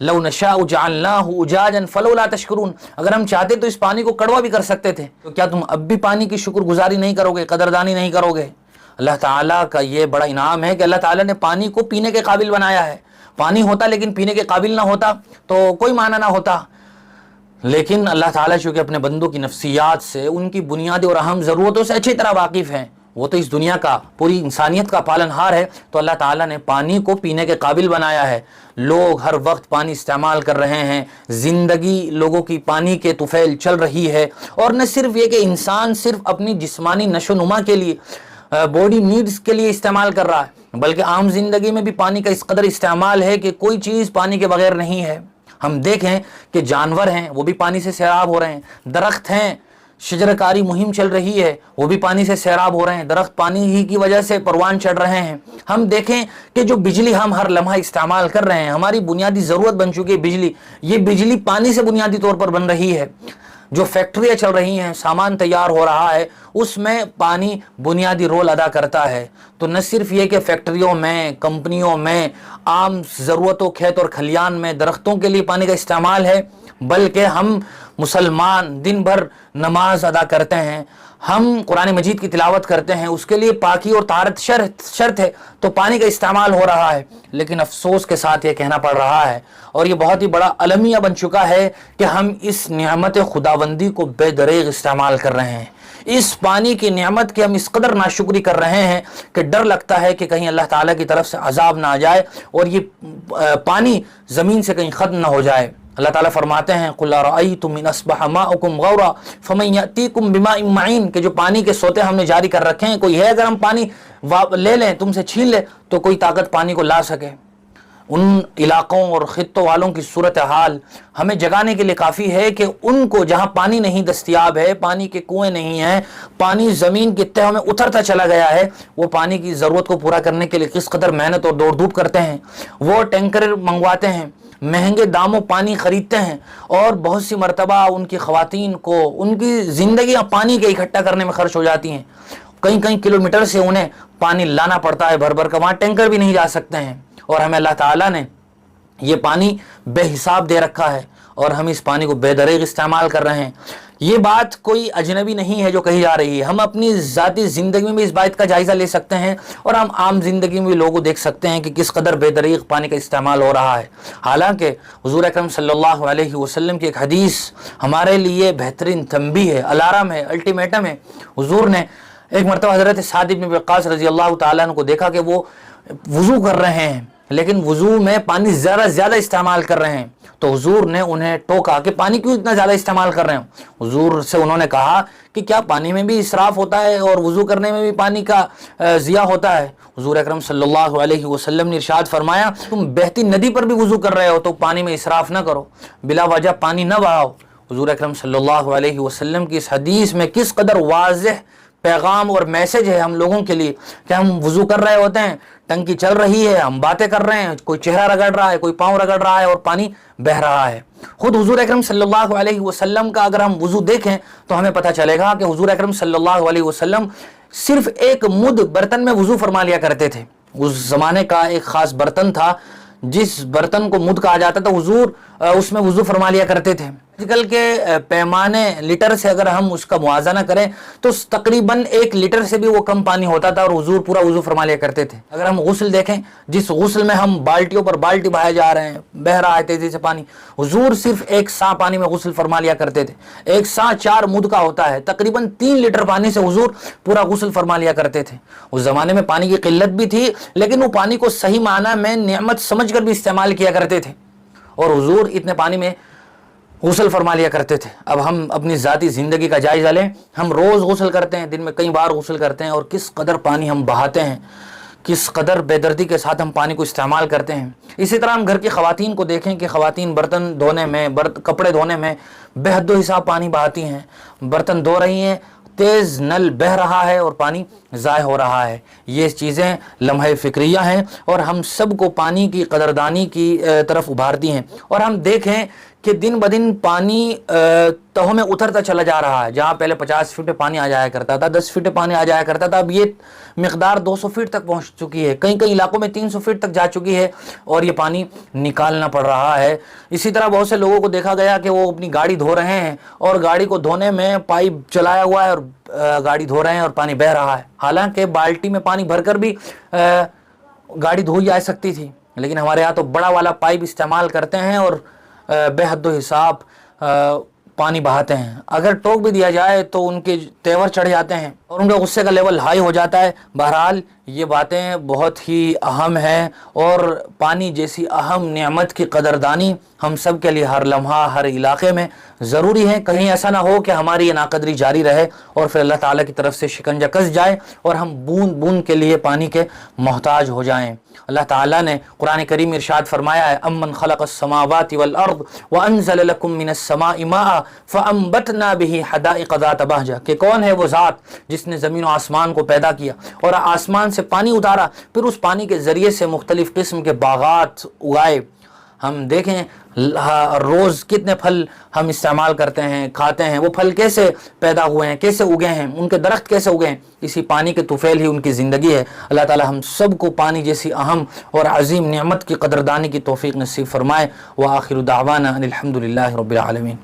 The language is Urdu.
لو نشاء جعلناہ اجاجا فلولا تشکرون، اگر ہم چاہتے تو اس پانی کو کڑوا بھی کر سکتے تھے، تو کیا تم اب بھی پانی کی شکر گزاری نہیں کرو گے، قدردانی نہیں کرو گے؟ اللہ تعالیٰ کا یہ بڑا انعام ہے کہ اللہ تعالیٰ نے پانی کو پینے کے قابل بنایا ہے۔ پانی ہوتا لیکن پینے کے قابل نہ ہوتا تو کوئی معنی نہ ہوتا، لیکن اللہ تعالیٰ چونکہ اپنے بندوں کی نفسیات سے، ان کی بنیادی اور اہم ضرورتوں سے اچھی طرح واقف ہیں، وہ تو اس دنیا کا، پوری انسانیت کا پالن ہار ہے، تو اللہ تعالیٰ نے پانی کو پینے کے قابل بنایا ہے۔ لوگ ہر وقت پانی استعمال کر رہے ہیں، زندگی لوگوں کی پانی کے طفیل چل رہی ہے، اور نہ صرف یہ کہ انسان صرف اپنی جسمانی نشو و نما کے لیے، باڈی نیڈز کے لیے استعمال کر رہا ہے، بلکہ عام زندگی میں بھی پانی کا اس قدر استعمال ہے کہ کوئی چیز پانی کے بغیر نہیں ہے۔ ہم دیکھیں کہ جانور ہیں وہ بھی پانی سے سیراب ہو رہے ہیں، درخت ہیں، شجرکاری مہم چل رہی ہے، وہ بھی پانی سے سیراب ہو رہے ہیں، درخت پانی ہی کی وجہ سے پروان چڑھ رہے ہیں۔ ہم دیکھیں کہ جو بجلی ہم ہر لمحہ استعمال کر رہے ہیں، ہماری بنیادی ضرورت بن چکی ہے بجلی، یہ بجلی پانی سے بنیادی طور پر بن رہی ہے۔ جو فیکٹریاں چل رہی ہیں، سامان تیار ہو رہا ہے، اس میں پانی بنیادی رول ادا کرتا ہے۔ تو نہ صرف یہ کہ فیکٹریوں میں، کمپنیوں میں، عام ضرورتوں، کھیت اور کھلیان میں درختوں کے لیے پانی کا استعمال ہے، بلکہ ہم مسلمان دن بھر نماز ادا کرتے ہیں، ہم قرآن مجید کی تلاوت کرتے ہیں، اس کے لیے پاکی اور طہارت شرط ہے، تو پانی کا استعمال ہو رہا ہے، لیکن افسوس کے ساتھ یہ کہنا پڑ رہا ہے، اور یہ بہت ہی بڑا المیہ بن چکا ہے کہ ہم اس نعمت خداوندی کو بے دریغ استعمال کر رہے ہیں۔ اس پانی کی نعمت کی ہم اس قدر ناشکری کر رہے ہیں کہ ڈر لگتا ہے کہ کہیں اللہ تعالیٰ کی طرف سے عذاب نہ آ جائے اور یہ پانی زمین سے کہیں ختم نہ ہو جائے۔ اللہ تعالیٰ فرماتے ہیں قُلْ أَرَأَيْتُمْ إِنْ أَصْبَحَ مَاؤُكُمْ غَوْرًا فَمَنْ يَأْتِيكُمْ بِمَاءٍ مَّعِينٍ، کہ جو پانی کے سوتے ہم نے جاری کر رکھے ہیں، کوئی ہے اگر ہم پانی لے لیں، تم سے چھین لے، تو کوئی طاقت پانی کو لا سکے؟ ان علاقوں اور خطوں والوں کی صورتحال ہمیں جگانے کے لیے کافی ہے کہ ان کو جہاں پانی نہیں دستیاب ہے، پانی کے کنویں نہیں ہیں، پانی زمین کی تہوں میں اترتا چلا گیا ہے، وہ پانی کی ضرورت کو پورا کرنے کے لیے کس قدر محنت اور دوڑ دھوپ کرتے ہیں۔ وہ ٹینکر منگواتے ہیں، مہنگے داموں پانی خریدتے ہیں، اور بہت سی مرتبہ ان کی خواتین کو ان کی زندگیاں پانی کے اکٹھا کرنے میں خرچ ہو جاتی ہیں، کئی کئی کلومیٹر سے انہیں پانی لانا پڑتا ہے بھر بھر کا، وہاں ٹینکر بھی نہیں جا سکتے ہیں، اور ہمیں اللہ تعالیٰ نے یہ پانی بے حساب دے رکھا ہے اور ہم اس پانی کو بے دریغ استعمال کر رہے ہیں۔ یہ بات کوئی اجنبی نہیں ہے جو کہی جا رہی ہے، ہم اپنی ذاتی زندگی میں بھی اس بات کا جائزہ لے سکتے ہیں، اور ہم عام زندگی میں بھی لوگوں دیکھ سکتے ہیں کہ کس قدر بے دریغ پانی کا استعمال ہو رہا ہے۔ حالانکہ حضور اکرم صلی اللہ علیہ وسلم کی ایک حدیث ہمارے لیے بہترین تنبیہ ہے، الارم ہے، الٹیمیٹم ہے۔ حضور نے ایک مرتبہ حضرت سعد بن وقاص رضی اللہ تعالیٰ عنہ کو دیکھا کہ وہ وضو کر رہے ہیں، لیکن وضو میں پانی زیادہ استعمال کر رہے ہیں، تو حضور نے انہیں ٹوکا کہ پانی کیوں اتنا زیادہ استعمال کر رہے ہیں؟ حضور سے انہوں نے کہا کہ کیا پانی میں بھی اسراف ہوتا ہے اور وضو کرنے میں بھی پانی کا ضیاع ہوتا ہے؟ حضور اکرم صلی اللہ علیہ وسلم نے ارشاد فرمایا، تم بہتی ندی پر بھی وضو کر رہے ہو تو پانی میں اسراف نہ کرو، بلا وجہ پانی نہ بہاؤ۔ حضور اکرم صلی اللہ علیہ وسلم کی اس حدیث میں کس قدر واضح پیغام اور میسج ہے ہم لوگوں کے لیے کہ ہم وضو کر رہے ہوتے ہیں، ٹنکی چل رہی ہے، ہم باتیں کر رہے ہیں، کوئی چہرہ رگڑ رہا ہے، کوئی پاؤں رگڑ رہا ہے اور پانی بہہ رہا ہے۔ خود حضور اکرم صلی اللہ علیہ وسلم کا اگر ہم وضو دیکھیں تو ہمیں پتہ چلے گا کہ حضور اکرم صلی اللہ علیہ وسلم صرف ایک مد برتن میں وضو فرما لیا کرتے تھے۔ اس زمانے کا ایک خاص برتن تھا، جس برتن کو مد کہا جاتا تھا، حضور اس میں وضو فرما لیا کرتے تھے۔ آج کل کے پیمانے لیٹر سے اگر ہم اس کا موازنہ کریں تو تقریباً 1 لیٹر سے بھی وہ کم پانی ہوتا تھا، اور حضور پورا وضو فرما لیا کرتے تھے۔ اگر ہم غسل دیکھیں، جس غسل میں ہم بالٹیوں پر بالٹی بہائے جا رہے ہیں، بہہ رہا ہے تیزی سے پانی، حضور صرف 1 سا پانی میں غسل فرما لیا کرتے تھے۔ 1 سا 4 مد کا ہوتا ہے، تقریباً 3 لیٹر پانی سے حضور پورا غسل فرما لیا کرتے تھے۔ اس زمانے میں پانی کی قلت بھی تھی، لیکن وہ پانی کو صحیح معنی میں نعمت سمجھ کر بھی استعمال کیا کرتے تھے، اور حضور اتنے پانی میں غسل فرما لیا کرتے تھے۔ اب ہم اپنی ذاتی زندگی کا جائزہ لیں، ہم روز غسل کرتے ہیں، دن میں کئی بار غسل کرتے ہیں، اور کس قدر پانی ہم بہاتے ہیں، کس قدر بے دردی کے ساتھ ہم پانی کو استعمال کرتے ہیں۔ اسی طرح ہم گھر کی خواتین کو دیکھیں کہ خواتین برتن دھونے میں، کپڑے دھونے میں بے حد و حساب پانی بہاتی ہیں، برتن دھو رہی ہیں، تیز نل بہہ رہا ہے اور پانی ضائع ہو رہا ہے۔ یہ چیزیں لمحہ فکریہ ہیں اور ہم سب کو پانی کی قدردانی کی طرف ابھارتی ہیں۔ اور ہم دیکھیں کہ دن بدن پانی تہوں میں اترتا چلا جا رہا ہے. جہاں پہلے 50 فٹ پانی آ جایا کرتا تھا, 10 فٹ پانی آ جایا کرتا تھا, اب یہ مقدار 200 فٹ تک پہنچ چکی ہے, کئی کئی علاقوں میں 300 فٹ تک جا چکی ہے اور یہ پانی نکالنا پڑ رہا ہے. اسی طرح بہت سے لوگوں کو دیکھا گیا کہ وہ اپنی گاڑی دھو رہے ہیں اور گاڑی کو دھونے میں پائپ چلایا ہوا ہے اور گاڑی دھو رہے ہیں اور پانی بہہ رہا ہے, حالانکہ بالٹی میں پانی بھر کر بھی گاڑی دھوئی جا سکتی تھی, لیکن ہمارے یہاں تو بڑا والا پائپ استعمال کرتے ہیں اور بے حد و حساب پانی بہاتے ہیں. اگر ٹوک بھی دیا جائے تو ان کے تیور چڑھ جاتے ہیں اور ان کا غصے کا لیول ہائی ہو جاتا ہے. بہرحال یہ باتیں بہت ہی اہم ہیں اور پانی جیسی اہم نعمت کی قدردانی ہم سب کے لیے ہر لمحہ ہر علاقے میں ضروری ہے. کہیں ایسا نہ ہو کہ ہماری یہ ناقدری جاری رہے اور پھر اللہ تعالیٰ کی طرف سے شکنجہ کس جائے اور ہم بوند بوند کے لیے پانی کے محتاج ہو جائیں. اللہ تعالیٰ نے قرآن کریم ارشاد فرمایا ہے, امن خلق السماوات والارض وانزل لکم من السماء ماء فانبتنا به حدائق ذات بہجہ, کہ کون ہے وہ ذات جس نے زمین و آسمان کو پیدا کیا اور آسمان سے پانی اتارا, پھر اس پانی کے ذریعے سے مختلف قسم کے باغات اگائے. ہم دیکھیں روز کتنے پھل ہم استعمال کرتے ہیں, کھاتے ہیں, وہ پھل کیسے پیدا ہوئے ہیں, کیسے اگے ہیں, ان کے درخت کیسے اگے ہیں, اسی پانی کے طفیل ہی ان کی زندگی ہے. اللہ تعالی ہم سب کو پانی جیسی اہم اور عظیم نعمت کی قدردانی کی توفیق نصیب فرمائے. وآخر دعوانا ان الحمد للہ رب العالمین.